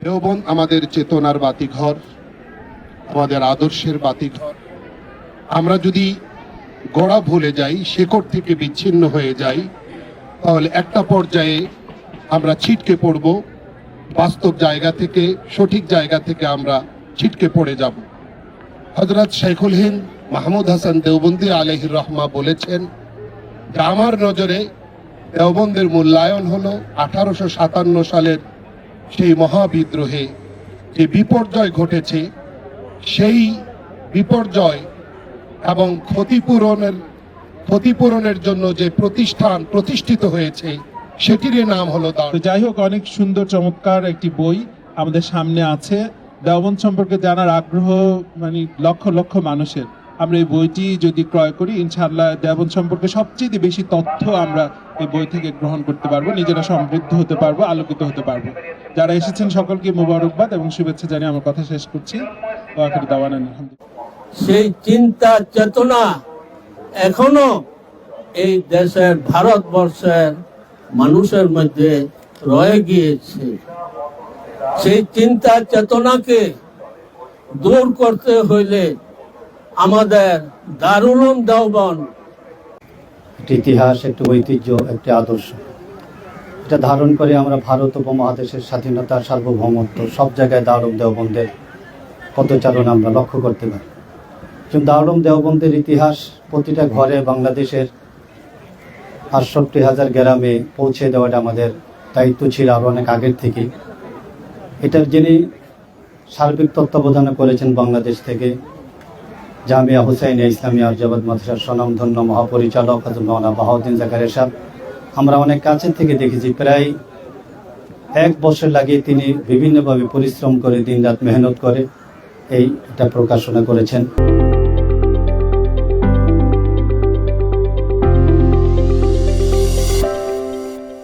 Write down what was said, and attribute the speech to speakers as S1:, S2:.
S1: দেওবন্দ আমাদের চেতনার বাতিঘর, আমাদের আদর্শের বাতিঘর। আমরা যদি গোড়া ভুলে যাই, শেকড় থেকে বিচ্ছিন্ন হয়ে যাই, তাহলে একটা পর্যায়ে আমরা ছিটকে পড়ব, বাস্তব জায়গা থেকে, সঠিক জায়গা থেকে আমরা ছিটকে পড়ে যাব। হযরত শাইখুল হিন্দ মাহমুদ হাসান দেওবন্দি আলাইহির রহমা বলেছেন যে আমার নজরে দেওবন্দের মূল্যায়ন হলো 1857 সালের সেই মহাবিদ্রোহে যে বিপর্যয় ঘটেছে, সেই বিপর্যয় এবং ক্ষতিপূরণের জন্য যে প্রতিষ্ঠান প্রতিষ্ঠিত হয়েছে সেটির নাম হলো
S2: তো যাই হোক, অনেক সুন্দর চমৎকার একটি বই আমাদের সামনে আছে। দেওবন্দ সম্পর্কে জানার আগ্রহ মানে লক্ষ লক্ষ মানুষের। আমরা এই বইটি যদি ক্রয় করি, ইনশাআল্লাহ দেওবন্দ সম্পর্কে সবচেয়ে বেশি তথ্য আমরা এই বই থেকে গ্রহণ করতে পারবো, নিজেরা সমৃদ্ধ হতে পারবো, আলোকিত হতে পারবো। যারা এসেছেন সকলকে মোবারকবাদ এবং শুভেচ্ছা জানিয়ে আমার কথা শেষ করছি।
S3: সেই চিন্তা চেতনা এখনো এই দেশের, ভারতবর্ষের মানুষের মধ্যে রয়ে গিয়েছে। সেই চিন্তা চেতনাকে দূর করতে হইলে আমাদের দারুল উলুম দেওবন্দ
S4: একটি ইতিহাস, একটি ঐতিহ্য, একটি আদর্শ, এটা ধারণ করে আমরা ভারত উপমহাদেশের স্বাধীনতা, সার্বভৌমত্ব সব জায়গায় দারুল উলুম দেওবন্দের পদচারণ আমরা লক্ষ্য করতে পারি। কিন্তু দারুল উলুম দেওবন্দের ইতিহাস প্রতিটা ঘরে, বাংলাদেশের ৬৮,০০০ গ্রামে পৌঁছে দেওয়াটা আমাদের দায়িত্ব ছিল আরও অনেক আগের থেকেই। এটার যিনি সার্বিক তত্ত্বাবধান করেছেন বাংলাদেশ থেকে জামিয়া হুসাইনিয়া ইসলামিয়া আরজাবাদ মাদ্রাসার স্বনামধন্য মহাপরিচালক হযরত মাওলানা বাহাউদ্দিন জাকারিয়া সাহেব, আমরা অনেক কাছে থেকে দেখেছি। প্রায় 1 বছর লাগিয়ে তিনি বিভিন্নভাবে পরিশ্রম করে, দিনরাত মেহনত করে এটা প্রকাশনা করেছেন।